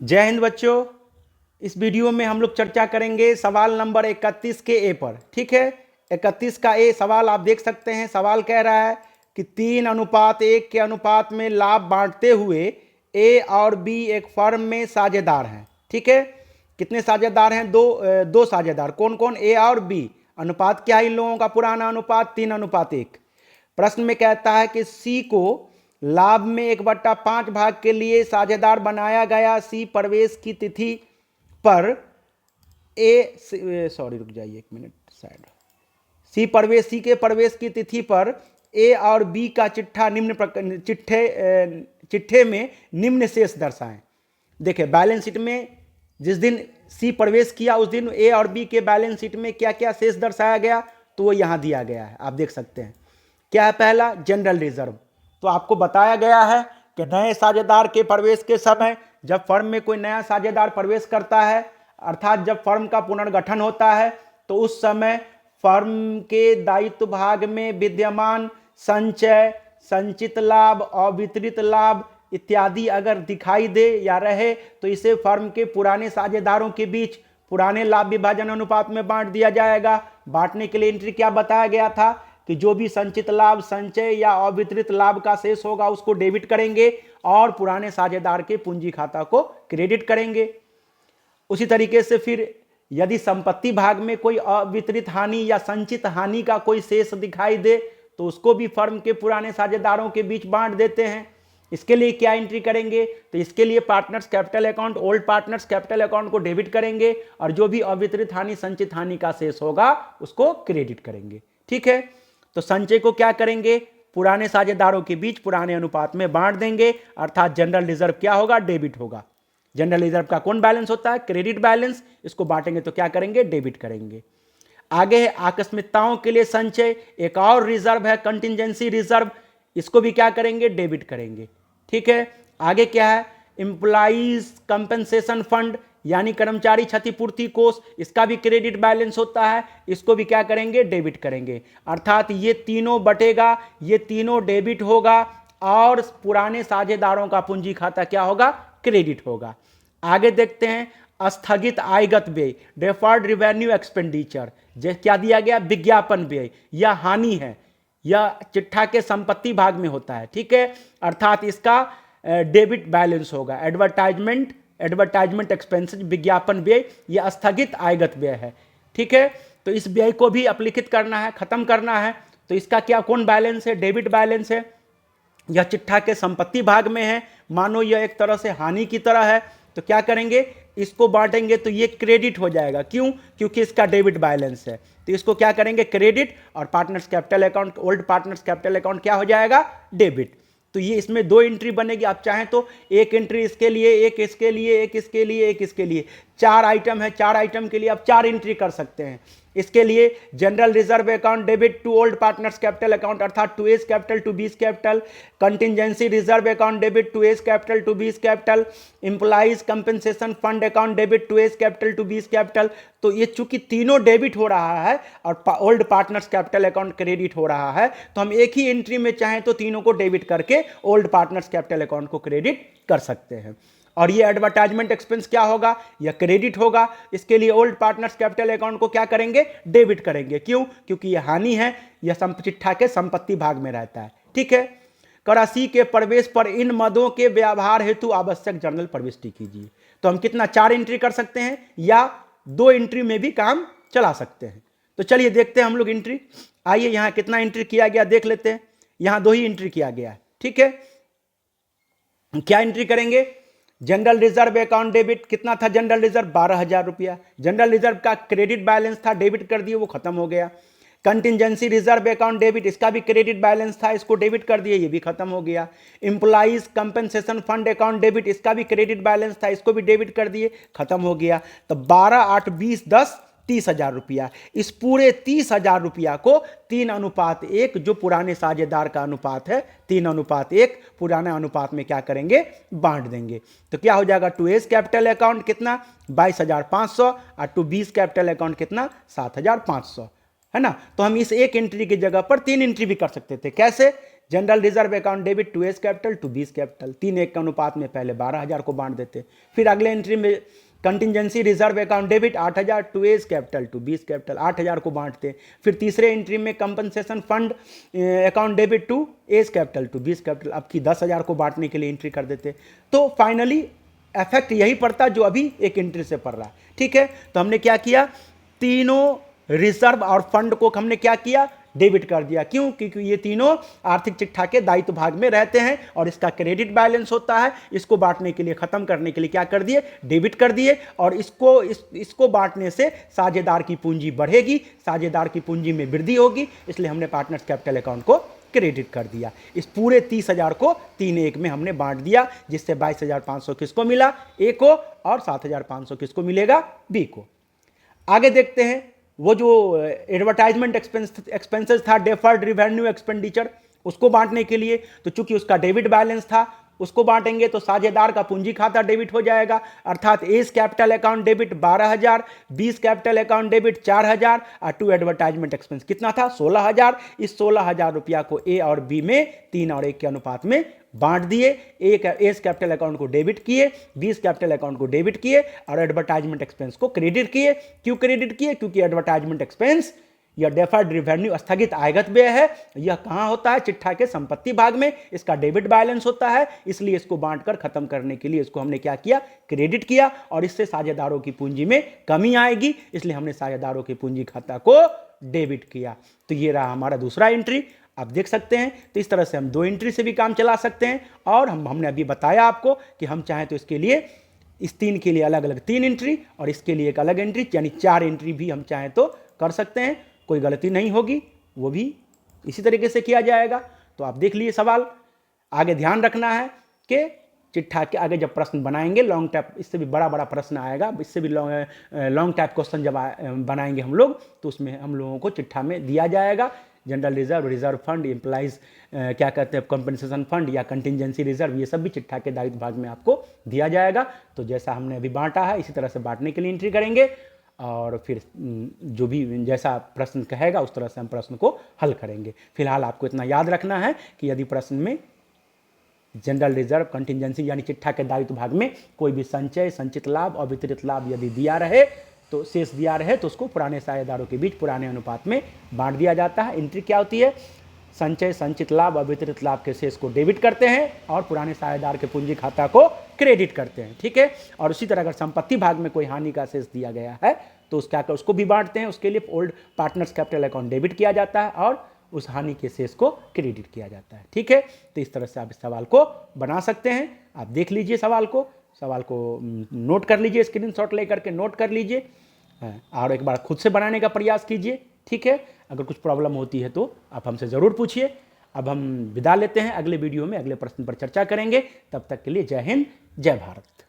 जय हिंद बच्चों। इस वीडियो में हम लोग चर्चा करेंगे सवाल नंबर 31 के ए पर। ठीक है, 31 का ए सवाल आप देख सकते हैं। सवाल कह रहा है कि 3:1 के अनुपात में लाभ बांटते हुए ए और बी एक फर्म में साझेदार हैं। ठीक है, कितने साझेदार हैं? दो साझेदार। कौन कौन? ए और बी। अनुपात क्या है इन लोगों का? पुराना अनुपात 3:1। प्रश्न में कहता है कि सी को लाभ में 1/5 भाग के लिए साझेदार बनाया गया। सी प्रवेश की तिथि पर रुक जाइए एक मिनट साइड। सी के प्रवेश की तिथि पर ए और बी का चिट्ठे में निम्न शेष दर्शाएं। देखिए, बैलेंस शीट में जिस दिन सी प्रवेश किया उस दिन ए और बी के बैलेंस शीट में क्या क्या शेष दर्शाया गया, तो वो यहां दिया गया है, आप देख सकते हैं। क्या है? पहला, जनरल रिजर्व। तो आपको बताया गया है कि नए साझेदार के प्रवेश के समय, जब फर्म में कोई नया साझेदार प्रवेश करता है, अर्थात जब फर्म का पुनर्गठन होता है, तो उस समय फर्म के दायित्व भाग में विद्यमान संचय, संचित लाभ, अवितरित लाभ इत्यादि अगर दिखाई दे या रहे, तो इसे फर्म के पुराने साझेदारों के बीच पुराने लाभ विभाजन अनुपात में बांट दिया जाएगा। बांटने के लिए एंट्री क्या बताया गया था कि जो भी संचित लाभ, संचय या अवितरित लाभ का शेष होगा उसको डेबिट करेंगे और पुराने साझेदार के पूंजी खाता को क्रेडिट करेंगे। उसी तरीके से फिर यदि संपत्ति भाग में कोई अवितरित हानि या संचित हानि का कोई शेष दिखाई दे, तो उसको भी फर्म के पुराने साझेदारों के बीच बांट देते हैं। इसके लिए क्या एंट्री करेंगे? तो इसके लिए partners capital account, old partners capital account को डेबिट करेंगे और जो भी अवितरित हानि, संचित हानि का शेष होगा उसको क्रेडिट करेंगे। ठीक है, तो संचय को क्या करेंगे? पुराने साझेदारों के बीच पुराने अनुपात में बांट देंगे, अर्थात जनरल रिजर्व क्या होगा? डेबिट होगा। जनरल रिजर्व का कौन बैलेंस होता है? Credit balance. इसको बांटेंगे तो क्या करेंगे? डेबिट करेंगे। आगे है आकस्मिकताओं के लिए संचय। एक और रिजर्व है कंटिजेंसी रिजर्व, इसको भी क्या करेंगे? डेबिट करेंगे। ठीक है, आगे क्या है? एम्प्लॉइज कंपेंसेशन फंड यानी कर्मचारी क्षतिपूर्ति कोष, इसका भी क्रेडिट बैलेंस होता है, इसको भी क्या करेंगे? डेबिट करेंगे। अर्थात ये तीनों बटेगा, ये तीनों डेबिट होगा और पुराने साझेदारों का पूंजी खाता क्या होगा? क्रेडिट होगा। आगे देखते हैं स्थगित आयगत व्यय, डेफर्ड रेवेन्यू एक्सपेंडिचर। क्या दिया गया? विज्ञापन व्यय। यह हानि है, यह चिट्ठा के संपत्ति भाग में होता है। ठीक है, अर्थात इसका डेबिट बैलेंस होगा। एडवर्टाइजमेंट एक्सपेंसेस, विज्ञापन व्यय, यह स्थगित आयगत व्यय है। ठीक है, तो इस व्यय को भी अपलिखित करना है, खत्म करना है। तो इसका क्या कौन बैलेंस है? डेबिट बैलेंस है। यह चिट्ठा के संपत्ति भाग में है, मानो यह एक तरह से हानि की तरह है, तो क्या करेंगे? इसको बांटेंगे तो ये क्रेडिट हो जाएगा। क्यों? क्योंकि इसका डेबिट बैलेंस है। तो इसको क्या करेंगे? क्रेडिट। और partners capital account, old partners capital account क्या हो जाएगा? डेबिट। तो ये इसमें दो एंट्री बनेगी। आप चाहें तो एक एंट्री इसके लिए, एक इसके लिए, एक इसके लिए, एक इसके लिए। 4 आइटम है, 4 आइटम के लिए आप 4 एंट्री कर सकते हैं। इसके लिए general reserve account debit to old partners capital account, अर्थात to A's capital to B's capital. Contingency reserve account debit to A's capital to B's capital. Employees compensation fund account debit to A's capital to B's capital. तो ये चूंकि तीनों debit हो रहा है और old partners capital account credit हो रहा है, तो हम एक ही एंट्री में चाहें तो तीनों को डेबिट करके ओल्ड पार्टनर्स कैपिटल अकाउंट को क्रेडिट कर सकते हैं। और ये एडवर्टाइजमेंट एक्सपेंस क्या होगा? यह क्रेडिट होगा। इसके लिए ओल्ड पार्टनर्स कैपिटल अकाउंट को क्या करेंगे? डेबिट करेंगे। क्यों? क्योंकि यह हानि है, यह चिट्ठा के संपत्ति भाग में रहता है। ठीक है, कराची के प्रवेश पर इन मदों के व्यवहार हेतु आवश्यक जर्नल प्रविष्टि कीजिए। तो हम कितना 4 एंट्री कर सकते हैं या 2 एंट्री में भी काम चला सकते हैं। तो चलिए देखते हैं हम लोग एंट्री। आइए यहां कितना एंट्री किया गया देख लेते हैं। यहां 2 ही एंट्री किया गया है। ठीक है, क्या एंट्री करेंगे? जनरल रिजर्व अकाउंट डेबिट कितना था? जनरल रिजर्व 12,000 रुपया। जनरल रिजर्व का क्रेडिट बैलेंस था, डेबिट कर दिए, वो खत्म हो गया। कंटिजेंसी रिजर्व अकाउंट डेबिट, इसका भी क्रेडिट बैलेंस था, इसको डेबिट कर दिए, ये भी खत्म हो गया। Employees compensation fund account debit, इसका भी क्रेडिट बैलेंस था, इसको भी डेबिट कर दिए, खत्म हो गया। तो 12, 8, 20, 10, 30,000 रुपया। इस पूरे 30,000 रुपया को 3:1, जो पुराने साझेदार का अनुपात है, 3:1 पुराने अनुपात में क्या करेंगे? बांट देंगे। तो क्या हो जाएगा? टू एस कैपिटल अकाउंट कितना? 22,500 और टू बीस कैपिटल अकाउंट कितना? 7,500, है ना। तो हम इस एक एंट्री की जगह पर 3 एंट्री भी कर सकते थे। कैसे? General reserve account debit to A's capital to B's capital, 3:1 के अनुपात में पहले 12,000 को बांट देते। फिर अगले एंट्री में contingency reserve account debit 8,000 to A's capital to B's capital, 8,000 को बांटते। फिर तीसरे एंट्री में compensation fund account debit to A's capital to B's capital, अब की 10,000 को बांटने के लिए एंट्री कर देते। तो फाइनली इफेक्ट यही पड़ता जो अभी एक एंट्री से पड़ रहा है। ठीक है, तो हमने क्या किया, तीनों रिजर्व और फंड को हमने क्या किया, डेबिट कर दिया। क्यों? क्योंकि ये तीनों आर्थिक चिट्ठा के दायित्व भाग में रहते हैं और इसका क्रेडिट बैलेंस होता है। इसको बांटने के लिए, खत्म करने के लिए क्या कर दिए, डेबिट कर दिए। और इसको बांटने से साझेदार की पूंजी बढ़ेगी, साझेदार की पूंजी में वृद्धि होगी, इसलिए हमने पार्टनर्स कैपिटल अकाउंट को क्रेडिट कर दिया। इस पूरे 30,000 को 3:1 में हमने बांट दिया, जिससे 22,500 किसको मिला, ए को, और 7,500 किसको मिलेगा, बी को। आगे देखते हैं, वो जो एडवर्टाइजमेंट एक्सपेंसेस था, डेफर्ड रिवेन्यू एक्सपेंडिचर, उसको बांटने के लिए, तो चूंकि उसका डेबिट बैलेंस था, उसको बांटेंगे तो साझेदार का पूंजी खाता डेबिट हो जाएगा, अर्थात एस कैपिटल अकाउंट डेबिट 12,000, बीस कैपिटल अकाउंट डेबिट 4,000 और टू एडवर्टाइजमेंट एक्सपेंस कितना था, 16,000। इस 16,000 रुपया को ए और बी में 3:1 के अनुपात में बांट दिए। एस कैपिटल अकाउंट को डेबिट किए, बीस कैपिटल अकाउंट को डेबिट किए और एडवर्टाइजमेंट एक्सपेंस को क्रेडिट किए। क्यों क्रेडिट किए? क्योंकि एडवर्टाइजमेंट एक्सपेंस या डेफर्ड रिवेन्यू स्थगित आयगत व्यय है, यह कहां होता है, चिट्ठा के संपत्ति भाग में, इसका डेबिट बैलेंस होता है, इसलिए इसको बांटकर खत्म करने के लिए इसको हमने क्या किया, क्रेडिट किया, और इससे साझेदारों की पूंजी में कमी आएगी, इसलिए हमने साझेदारों की पूंजी खाता को डेबिट किया। तो ये रहा हमारा दूसरा एंट्री, आप देख सकते हैं। तो इस तरह से हम 2 एंट्री से भी काम चला सकते हैं, और हमने अभी बताया आपको कि हम चाहें तो इसके लिए, इस 3 के लिए अलग अलग 3 एंट्री और इसके लिए एक अलग एंट्री, यानी 4 एंट्री भी हम चाहें तो कर सकते हैं, कोई गलती नहीं होगी, वो भी इसी तरीके से किया जाएगा। तो आप देख लीजिए सवाल। आगे ध्यान रखना है कि चिट्ठा के आगे जब प्रश्न बनाएंगे, लॉन्ग टाइप, इससे भी बड़ा बड़ा प्रश्न आएगा, इससे भी लॉन्ग टाइप क्वेश्चन जब बनाएंगे हम लोग, तो उसमें हम लोगों को चिट्ठा में दिया जाएगा general reserve, reserve fund, employees क्या कहते हैं, कंपनसेशन फंड या कंटिजेंसी रिजर्व, ये सब भी चिट्ठा के दायित्व भाग में आपको दिया जाएगा। तो जैसा हमने अभी बांटा है, इसी तरह से बांटने के लिए एंट्री करेंगे, और फिर जो भी जैसा प्रश्न कहेगा उस तरह से हम प्रश्न को हल करेंगे। फिलहाल आपको इतना याद रखना है कि यदि प्रश्न में जनरल रिजर्व, कंटिजेंसी यानी चिट्ठा के दायित्व भाग में कोई भी संचय, संचित लाभ और वितरित लाभ यदि दिया रहे, तो शेष दिया रहे, तो उसको पुराने साझेदारों के बीच पुराने अनुपात में बांट दिया जाता है। एंट्री क्या होती है, संचय, संचित लाभ और वितरित लाभ के शेष को डेबिट करते हैं और पुराने साझेदार के पूंजी खाता को क्रेडिट करते हैं। ठीक है, और उसी तरह अगर संपत्ति भाग में कोई हानि का शेष दिया गया है तो उसको भी बांटते हैं, उसके लिए old partners capital account debit किया जाता है और उस हानि के शेष को क्रेडिट किया जाता है। ठीक है, तो इस तरह से आप इस सवाल को बना सकते हैं। आप देख लीजिए सवाल को नोट कर लीजिए, स्क्रीनशॉट लेकर के नोट कर लीजिए और एक बार खुद से बनाने का प्रयास कीजिए। ठीक है, अगर कुछ प्रॉब्लम होती है तो आप हमसे ज़रूर पूछिए। अब हम विदा लेते हैं, अगले वीडियो में अगले प्रश्न पर चर्चा करेंगे। तब तक के लिए जय हिंद, जय भारत।